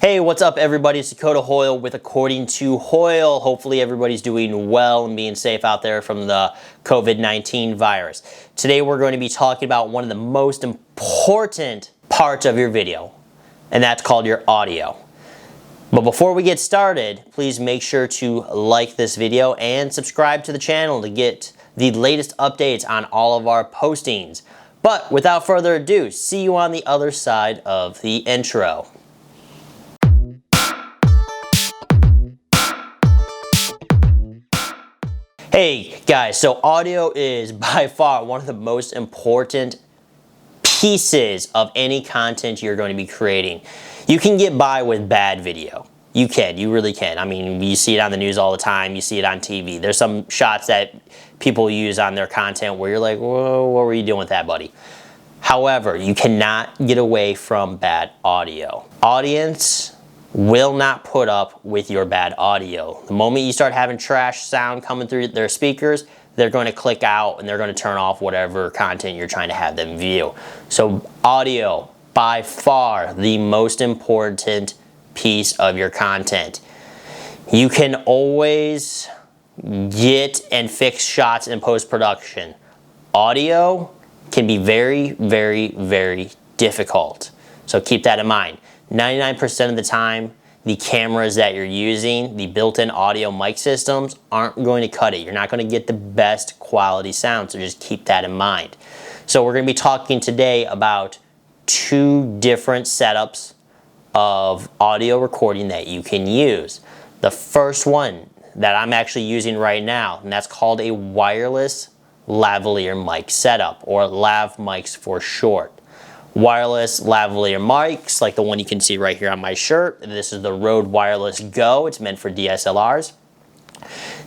Hey, what's up everybody? It's Dakota Hoyle with According to Hoyle. Hopefully everybody's doing well and being safe out there from the COVID-19 virus. Today we're going to be talking about one of the most important parts of your video, and that's called your audio. But before we get started, please make sure to like this video and subscribe to the channel to get the latest updates on all of our postings. But without further ado, see you on the other side of the intro. Hey guys, so audio is by far one of the most important pieces of any content you're going to be creating. You can get by with bad video. You really can. I mean, you see it on the news all the time, you see it on TV. There's some shots that people use on their content where you're like, whoa, what were you doing with that, buddy? However, you cannot get away from bad audio. Audience will not put up with your bad audio. The moment you start having trash sound coming through their speakers, they're going to click out and they're going to turn off whatever content you're trying to have them view. So audio, by far the most important piece of your content. You can always get and fix shots in post-production. Audio can be very, very, very difficult. So keep that in mind. 99% of the time, the cameras that you're using, the built-in audio mic systems, aren't going to cut it. You're not going to get the best quality sound, so just keep that in mind. So we're going to be talking today about two different setups of audio recording that you can use. The first one that I'm actually using right now, and that's called a wireless lavalier mic setup, or lav mics for short. Wireless lavalier mics, like the one you can see right here on my shirt. This is the Rode Wireless Go. It's meant for DSLRs.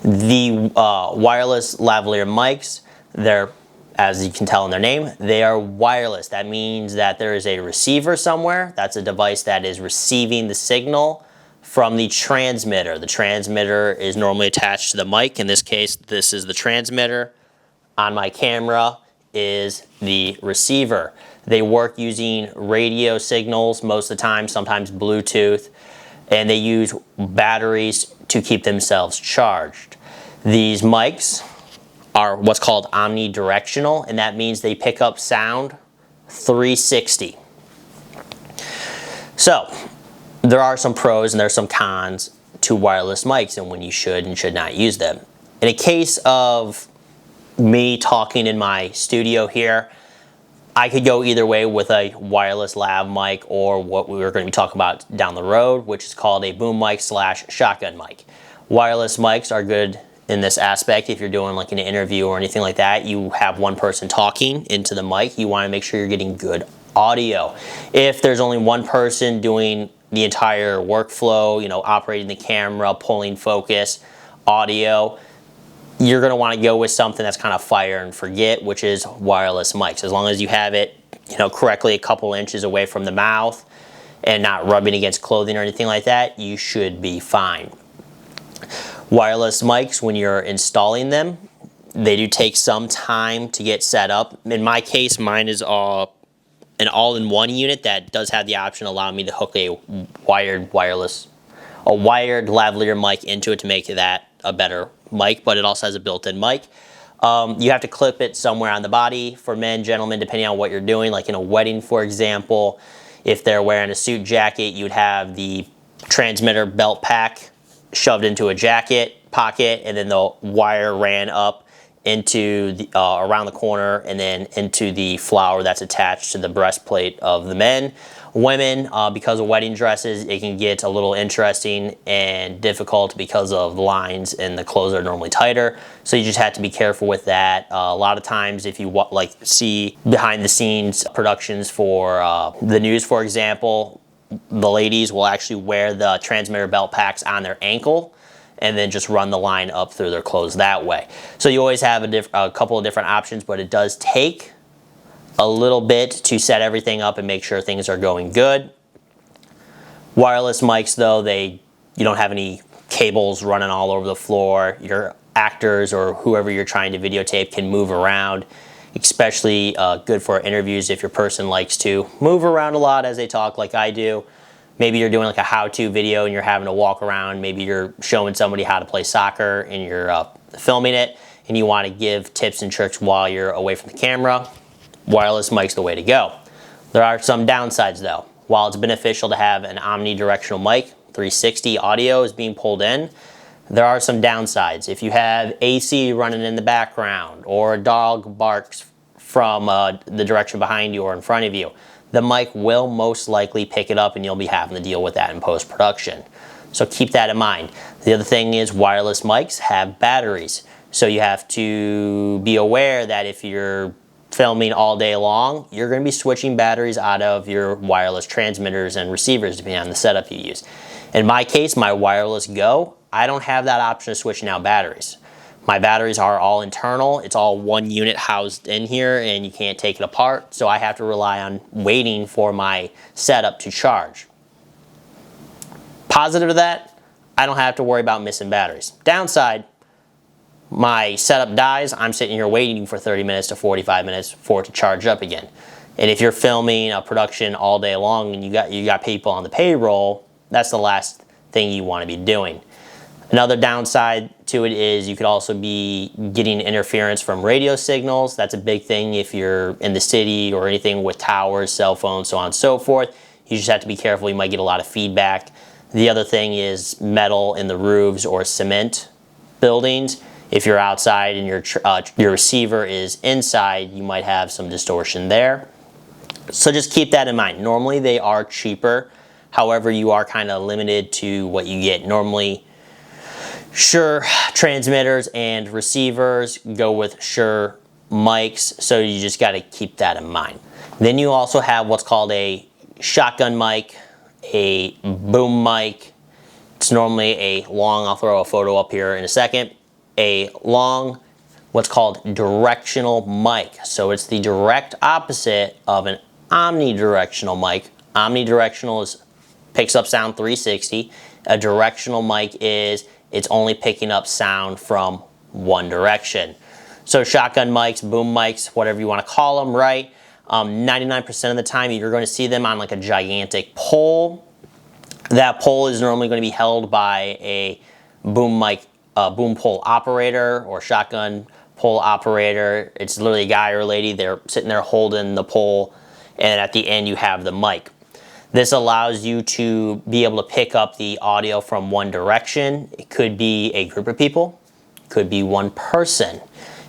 The wireless lavalier mics, they're, as you can tell in their name, they are wireless. That means that there is a receiver somewhere. That's a device that is receiving the signal from the transmitter. The transmitter is normally attached to the mic. In this case, this is the transmitter. On my camera is the receiver. They work using radio signals most of the time, sometimes Bluetooth, and they use batteries to keep themselves charged. These mics are what's called omnidirectional, and that means they pick up sound 360. So there are some pros and there's some cons to wireless mics and when you should and should not use them. In a case of me talking in my studio here, I could go either way with a wireless lav mic or what we were going to be talking about down the road, which is called a boom mic / shotgun mic. Wireless mics are good in this aspect. If you're doing like an interview or anything like that, you have one person talking into the mic, you want to make sure you're getting good audio. If there's only one person doing the entire workflow, you know, operating the camera, pulling focus, audio, you're going to want to go with something that's kind of fire and forget, which is wireless mics. As long as you have it, you know, correctly a couple inches away from the mouth and not rubbing against clothing or anything like that, you should be fine. Wireless mics, when you're installing them, they do take some time to get set up. In my case, mine is an all-in-one unit that does have the option allowing me to hook a wired lavalier mic into it to make that a better mic, but it also has a built-in mic. You have to clip it somewhere on the body. For men, gentlemen, depending on what you're doing, like in a wedding, for example, if they're wearing a suit jacket, you'd have the transmitter belt pack shoved into a jacket pocket, and then the wire ran up into the, around the corner and then into the flower that's attached to the breastplate of the men. Women, because of wedding dresses, it can get a little interesting and difficult because of the lines and the clothes are normally tighter. So you just have to be careful with that. A lot of times if you like see behind the scenes productions for the news, for example, the ladies will actually wear the transmitter belt packs on their ankle and then just run the line up through their clothes that way. So you always have a couple of different options, but it does take a little bit to set everything up and make sure things are going good. Wireless mics though, you don't have any cables running all over the floor. Your actors or whoever you're trying to videotape can move around, especially good for interviews if your person likes to move around a lot as they talk like I do. Maybe you're doing like a how-to video and you're having to walk around. Maybe you're showing somebody how to play soccer and you're filming it and you want to give tips and tricks while you're away from the camera. Wireless mic's the way to go. There are some downsides though. While it's beneficial to have an omnidirectional mic, 360 audio is being pulled in, there are some downsides. If you have AC running in the background or a dog barks from the direction behind you or in front of you, the mic will most likely pick it up and you'll be having to deal with that in post-production. So keep that in mind. The other thing is wireless mics have batteries. So you have to be aware that if you're filming all day long, you're going to be switching batteries out of your wireless transmitters and receivers depending on the setup you use. In my case, my Wireless Go, I don't have that option of switching out batteries. My batteries are all internal. It's all one unit housed in here and you can't take it apart. So I have to rely on waiting for my setup to charge. Positive to that, I don't have to worry about missing batteries. Downside, my setup dies, I'm sitting here waiting for 30 minutes to 45 minutes for it to charge up again. And if you're filming a production all day long and you got people on the payroll, that's the last thing you want to be doing. Another downside to it is you could also be getting interference from radio signals. That's a big thing if you're in the city or anything with towers, cell phones, so on and so forth. You just have to be careful. You might get a lot of feedback. The other thing is metal in the roofs or cement buildings. If you're outside and your receiver is inside, you might have some distortion there. So just keep that in mind. Normally they are cheaper. However, you are kind of limited to what you get. Normally, Shure transmitters and receivers go with Shure mics, so you just got to keep that in mind. Then you also have what's called a shotgun mic, a boom mic. It's normally a long, I'll throw a photo up here in a second, a long, what's called directional mic. So it's the direct opposite of an omnidirectional mic. Omnidirectional picks up sound 360. A directional mic is it's only picking up sound from one direction. So shotgun mics, boom mics, whatever you want to call them, right? 99% of the time you're going to see them on like a gigantic pole. That pole is normally going to be held by a boom mic, boom pole operator or shotgun pole operator. It's literally a guy or a lady, they're sitting there holding the pole, and at the end you have the mic. This allows you to be able to pick up the audio from one direction. It could be a group of people, it could be one person.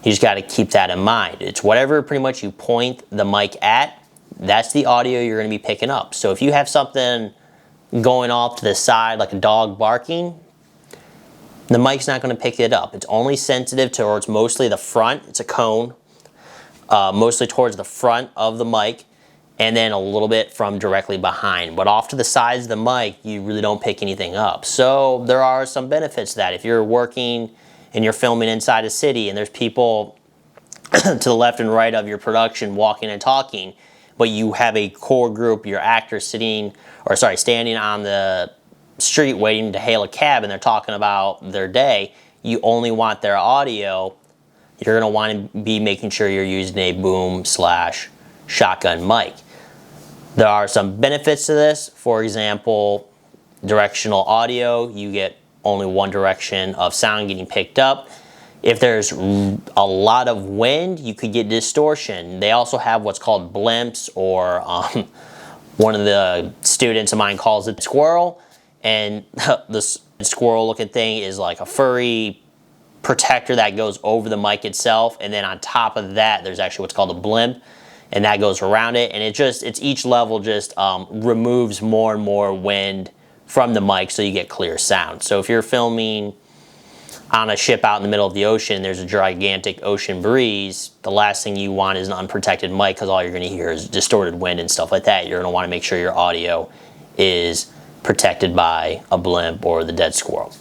You just got to keep that in mind. It's whatever pretty much you point the mic at, that's the audio you're going to be picking up. So if you have something going off to the side like a dog barking, the mic's not going to pick it up. It's only sensitive towards mostly the front. It's a cone, mostly towards the front of the mic, and then a little bit from directly behind. But off to the sides of the mic, you really don't pick anything up. So there are some benefits to that. If you're working and you're filming inside a city and there's people to the left and right of your production walking and talking, but you have a core group, your actors standing on the street waiting to hail a cab and they're talking about their day, you only want their audio, you're going to want to be making sure you're using a boom/shotgun mic. There are some benefits to this. For example, directional audio, you get only one direction of sound getting picked up. If there's a lot of wind, you could get distortion. They also have what's called blimps, or one of the students of mine calls it squirrel, and this squirrel looking thing is like a furry protector that goes over the mic itself, and then on top of that there's actually what's called a blimp, and that goes around it, and it's each level just removes more and more wind from the mic so you get clear sound. So if you're filming on a ship out in the middle of the ocean, there's a gigantic ocean breeze, the last thing you want is an unprotected mic because all you're going to hear is distorted wind and stuff like that. You're going to want to make sure your audio is protected by a blimp or the dead squirrel.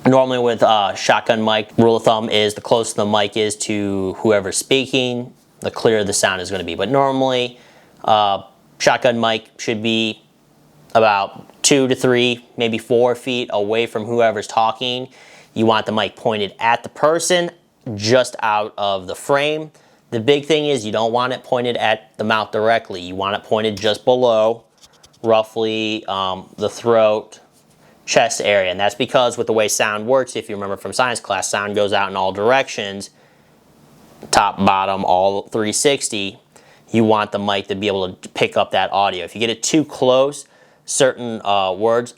Normally with shotgun mic, rule of thumb is the closer the mic is to whoever's speaking, the clearer the sound is going to be. But normally, shotgun mic should be about 2 to 3, maybe 4 feet away from whoever's talking. You want the mic pointed at the person, just out of the frame. The big thing is you don't want it pointed at the mouth directly. You want it pointed just below roughly the throat, chest area. And that's because with the way sound works, if you remember from science class, sound goes out in all directions, top, bottom, all 360. You want the mic to be able to pick up that audio. If you get it too close, certain words,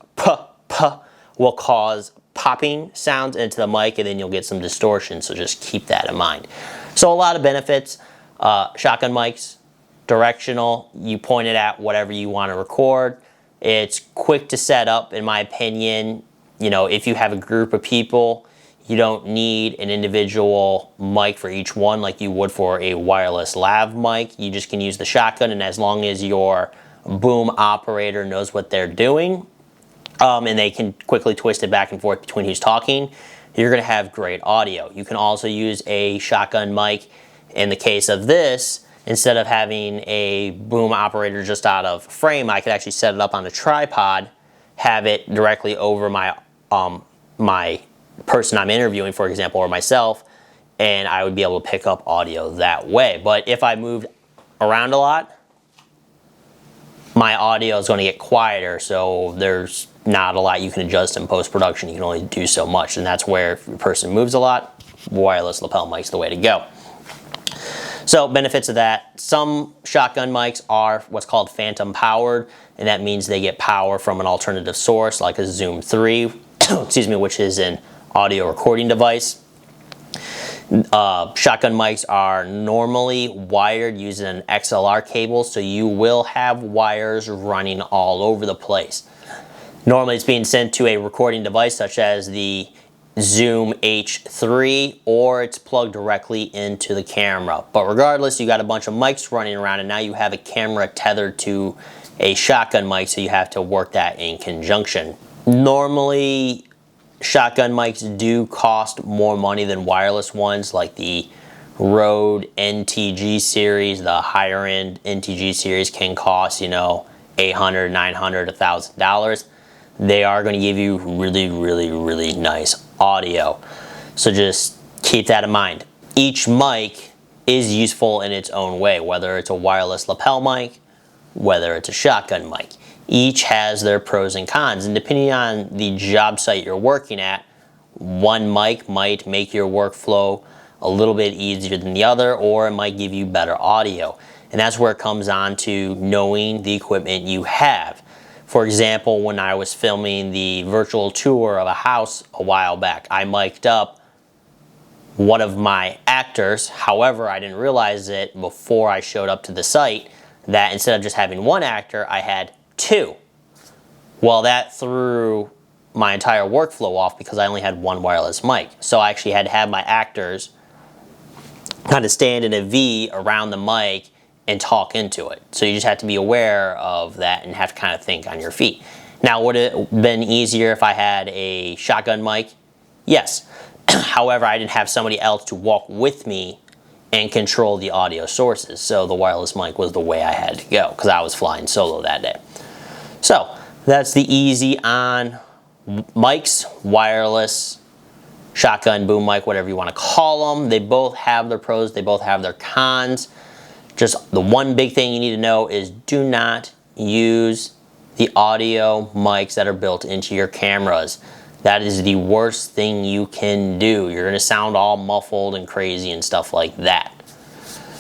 will cause popping sounds into the mic, and then you'll get some distortion, so just keep that in mind. So a lot of benefits. Shotgun mics, directional, you point it at whatever you want to record. It's quick to set up, in my opinion. You know, if you have a group of people, you don't need an individual mic for each one like you would for a wireless lav mic. You just can use the shotgun, and as long as your boom operator knows what they're doing, and they can quickly twist it back and forth between who's talking, you're going to have great audio. You can also use a shotgun mic. In the case of this, instead of having a boom operator just out of frame, I could actually set it up on a tripod, have it directly over my my person I'm interviewing, for example, or myself, and I would be able to pick up audio that way. But if I moved around a lot, my audio is going to get quieter, so there's not a lot you can adjust in post-production. You can only do so much, and that's where if a person moves a lot, wireless lapel mic's the way to go. So benefits of that, some shotgun mics are what's called phantom powered, and that means they get power from an alternative source like a Zoom 3, excuse me, which is an audio recording device. Shotgun mics are normally wired using an XLR cable, so you will have wires running all over the place. Normally it's being sent to a recording device such as the Zoom H3, or it's plugged directly into the camera. But regardless, you got a bunch of mics running around, and now you have a camera tethered to a shotgun mic, so you have to work that in conjunction. Normally, shotgun mics do cost more money than wireless ones, like the Rode NTG series. The higher end NTG series can cost, you know, $800, $900, $1,000. They are going to give you really, really, really nice audio. So just keep that in mind. Each mic is useful in its own way, whether it's a wireless lapel mic, whether it's a shotgun mic. Each has their pros and cons, and depending on the job site you're working at, one mic might make your workflow a little bit easier than the other, or it might give you better audio. And that's where it comes on to knowing the equipment you have. For example, when I was filming the virtual tour of a house a while back, I mic'd up one of my actors. However, I didn't realize it before I showed up to the site that instead of just having one actor, I had two. Well, that threw my entire workflow off because I only had one wireless mic. So I actually had to have my actors kind of stand in a V around the mic and talk into it. So you just have to be aware of that and have to kind of think on your feet. Now, would it have been easier if I had a shotgun mic? Yes. However, I didn't have somebody else to walk with me and control the audio sources. So the wireless mic was the way I had to go because I was flying solo that day. So that's the easy on mics, wireless, shotgun, boom mic, whatever you want to call them. They both have their pros, they both have their cons. Just the one big thing you need to know is do not use the audio mics that are built into your cameras. That is the worst thing you can do. You're going to sound all muffled and crazy and stuff like that.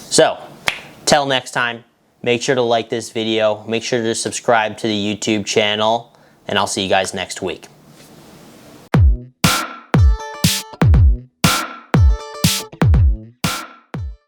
So, till next time, make sure to like this video, make sure to subscribe to the YouTube channel, and I'll see you guys next week.